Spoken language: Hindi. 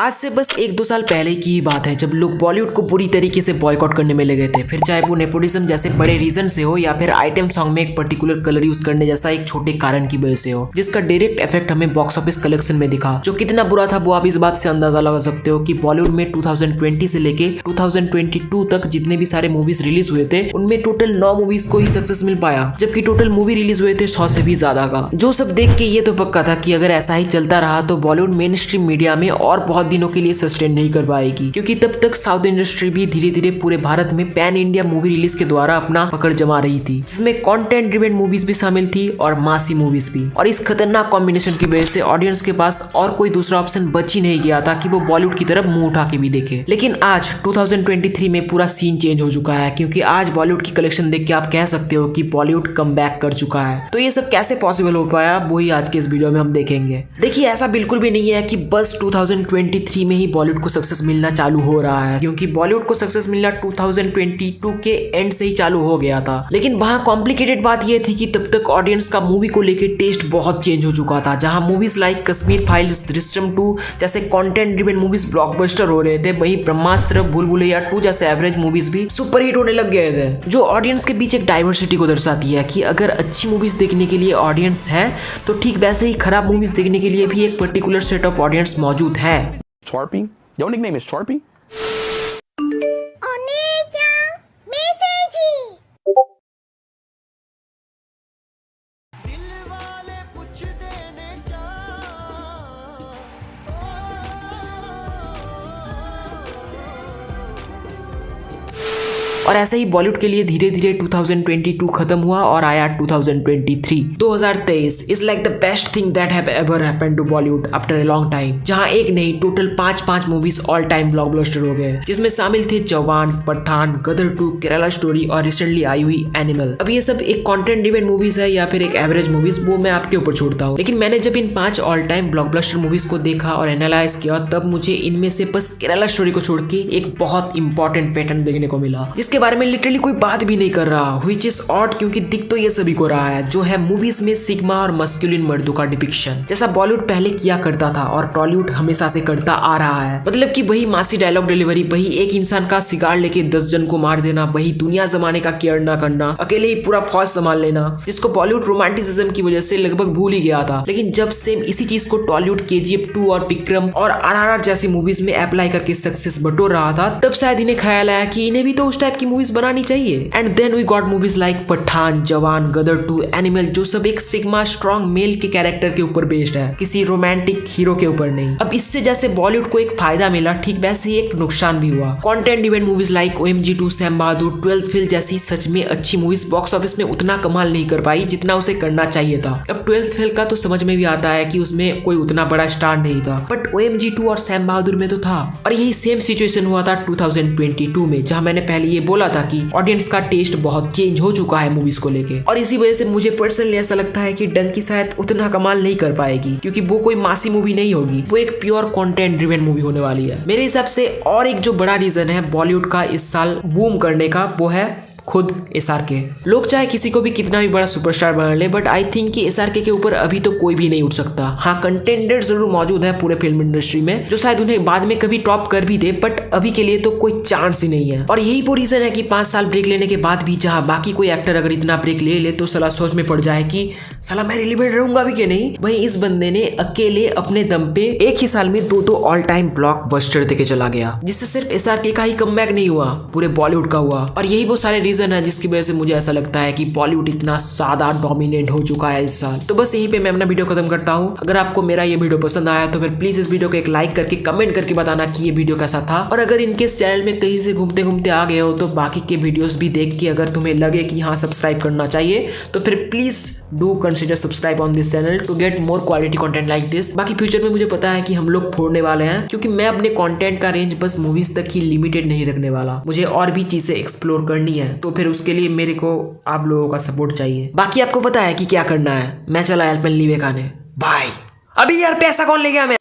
आज से बस 1-2 साल पहले की ही बात है जब लोग बॉलीवुड को पूरी तरीके से बॉयकॉट करने में लगे थे। फिर चाहे वो नेपोटिज्म जैसे बड़े रीजन से हो या फिर आइटम सॉन्ग में एक पर्टिकुलर कलर यूज करने जैसा एक छोटे कारण की वजह से हो, जिसका डायरेक्ट इफेक्ट हमें बॉक्स ऑफिस कलेक्शन में दिखा। जो कितना बुरा था वो आप इस बात से अंदाजा लगा सकते हो कि बॉलीवुड में 2020 से लेके 2022 तक जितने भी सारे मूवीज रिलीज हुए थे उनमें टोटल 9 मूवीज को ही सक्सेस मिल पाया, जबकि टोटल मूवी रिलीज हुए थे 100 से भी ज्यादा का। जो सब देख के ये तो पक्का था कि अगर ऐसा ही चलता रहा तो बॉलीवुड मेन स्ट्रीम मीडिया में और बहुत दिनों के लिए सस्टेन नहीं कर पाएगी, क्योंकि तब तक साउथ इंडस्ट्री भी धीरे धीरे पूरे भारत में पैन इंडिया मूवी रिलीज के द्वारा अपना पकड़ जमा रही थी, जिसमें कंटेंट ड्रिवन मूवीज भी शामिल थी और मासी मूवीज भी। और इस खतरनाक कॉम्बिनेशन की वजह से ऑडियंस के पास और कोई दूसरा ऑप्शन बच ही नहीं गया था कि वो बॉलीवुड की तरफ मुंह उठा के भी देखे। लेकिन आज 2023 में पूरा सीन चेंज हो चुका है, क्योंकि आज बॉलीवुड की कलेक्शन देख के आप कह सकते हो कि बॉलीवुड कम बैक कर चुका है। तो ये सब कैसे पॉसिबल हो पाया वही आज के इस वीडियो में हम देखेंगे। देखिए, ऐसा बिल्कुल भी नहीं है कि बस 2023 में ही बॉलीवुड को सक्सेस मिलना चालू हो रहा है, क्योंकि बॉलीवुड को सक्सेस मिलना 2022 के एंड से ही चालू हो गया था। लेकिन वहां कॉम्प्लिकेटेड बात यह थी कि तब तक ऑडियंस का मूवी को लेके टेस्ट बहुत चेंज हो चुका था। जहां movies like Kashmir files, Drishyam 2 जैसे कंटेंट ड्रिवन मूवीज ब्लॉकबस्टर हो रहे थे, वहीं ब्रह्मास्त्र, भूल भुलैया 2 जैसे एवरेज मूवीज भी सुपर हिट होने लग गए थे, जो ऑडियंस के बीच एक डाइवर्सिटी को दर्शाती है कि अगर अच्छी मूवीज देखने के लिए ऑडियंस है तो ठीक वैसे ही खराब मूवीज देखने के लिए भी एक पर्टिकुलर सेट ऑफ ऑडियंस मौजूद है। Sharpie? Your nickname is Sharpie? और ऐसे ही बॉलीवुड के लिए धीरे धीरे 2022 खत्म हुआ और आया 2023। 2023 is like the best thing that have ever happened to Bollywood after a long time, जहां एक नहीं total 5 movies all time blockbuster हो गए, जिसमें शामिल थे जवान, पठान, गदर 2, केरला स्टोरी और रिसेंटली आई हुई एनिमल। अब ये सब एक कंटेंट ड्रिवन मूवीज है या फिर एक एवरेज मूवीज, वो मैं आपके ऊपर छोड़ता हूँ। लेकिन मैंने जब इन 5 ऑल टाइम ब्लॉकबस्टर मूवीज को देखा और एनालाइज किया, तब मुझे इनमें से बस केरला स्टोरी को छोड़ के एक बहुत इंपॉर्टेंट पैटर्न देखने को मिला, जिसके बारे में लिटरली कोई बात भी नहीं कर रहा, व्हिच इज ऑड, क्योंकि दिख तो ये सभी को रहा है, जो है मूवीज में सिग्मा और मस्कुलिन मर्दों का डिपिक्शन, जैसा बॉलीवुड पहले किया करता था और टॉलीवुड हमेशा से करता आ रहा है। मतलब कि वही मासी डायलॉग डिलीवरी, वही एक इंसान का सिगार लेके 10 जन को मार देना, वही दुनिया जमाने का केयर ना करना, अकेले ही पूरा फौज संभाल लेना, जिसको बॉलीवुड रोमांटिसिज्म की वजह से लगभग भूल ही गया था। लेकिन जब सेम इसी चीज को टॉलीवुड KGF 2 और विक्रम और RRR जैसी मूवीज में अप्लाई करके सक्सेस बटोर रहा था, तब शायद इन्हें ख्याल आया कि इन्हें भी तो उस टाइप की मूवीज बनानी चाहिए। And then we got movies like Pathaan, Jawan, Gadar 2, Animal, जो सब एक सिग्मा स्ट्रॉन्ग मेल के कैरेक्टर के ऊपर बेस्ड है, किसी रोमांटिक हीरो के ऊपर नहीं। अब इससे जैसे बॉलीवुड को एक फायदा मिला, ठीक वैसे ही एक नुकसान भी हुआ। Content driven movies like OMG 2, Sam Bahadur, 12th fail जैसी सच में अच्छी मूवीज बॉक्स ऑफिस में उतना कमाल नहीं कर पाई जितना उसे करना चाहिए था। अब 12th फेल का तो समझ में भी आता है कि उसमें कोई उतना बड़ा स्टार नहीं था, बट OMG 2 और सैम बहादुर में तो था। और यही सेम सिचुएशन हुआ था 2022 में, जहां मैंने पहले ये बोला था कि ऑडियंस का टेस्ट बहुत चेंज हो चुका है मूवीज को लेके। और इसी वजह से मुझे पर्सनली ऐसा लगता है कि डंकी शायद उतना कमाल नहीं कर पाएगी, क्योंकि वो कोई मासी मूवी नहीं होगी, वो एक प्योर कंटेंट ड्रिवन मूवी होने वाली है मेरे हिसाब से। और एक जो बड़ा रीजन है बॉलीवुड का इस साल बूम करने का, वो है खुद SRK। लोग चाहे किसी को भी कितना भी बड़ा सुपरस्टार बना ले, बट आई थिंक कि SRK के ऊपर अभी तो कोई भी नहीं उठ सकता। हाँ, कंटेंडर जरूर मौजूद है पूरे फिल्म इंडस्ट्री में, जो शायद उन्हें बाद में कभी टॉप कर भी दे, बट अभी के लिए तो कोई चांस ही नहीं है। और यही वो रीजन है कि 5 साल ब्रेक लेने के बाद भी जहाँ बाकी कोई एक्टर अगर इतना ब्रेक ले ले तो साला सोच में पड़ जाए कि साला मैं रिलेवेंट रहूंगा भी कि नहीं। वहीं इस बंदे ने अकेले अपने दम पे एक ही साल में 2 ऑल टाइम ब्लॉकबस्टर देके चला गया, जिससे सिर्फ SRK का ही कमबैक नहीं हुआ, पूरे बॉलीवुड का हुआ। और यही वो सारे रीजन है जिसकी वजह से मुझे ऐसा लगता है कि बॉलीवुड इतना ज्यादा डोमिनेट हो चुका है इस साल। तो बस यहीं पे मैं अपना वीडियो खत्म करता हूँ। अगर आपको मेरा ये वीडियो पसंद आया तो फिर प्लीज इस वीडियो को एक लाइक करके कमेंट करके बताना कि ये वीडियो कैसा था। और अगर इनके चैनल में कहीं से घूमते घूमते आ गए हो तो बाकी के वीडियोस भी देख के अगर तुम्हें लगे कि हाँ सब्सक्राइब करना चाहिए तो फिर please do consider subscribe on this channel to get more quality content like this. बाकी फ्यूचर में मुझे पता है कि हम लोग फोड़ने वाले हैं, क्योंकि मैं अपने कंटेंट का रेंज बस मूवीज तक ही लिमिटेड नहीं रखने वाला, मुझे और भी चीजें एक्सप्लोर करनी है। तो फिर उसके लिए मेरे को आप लोगों का सपोर्ट चाहिए। बाकी आपको पता है कि क्या करना है। मैं चला एल्पेन लीवे खाने, बाय। अभी यार पैसा कौन ले गया? मैं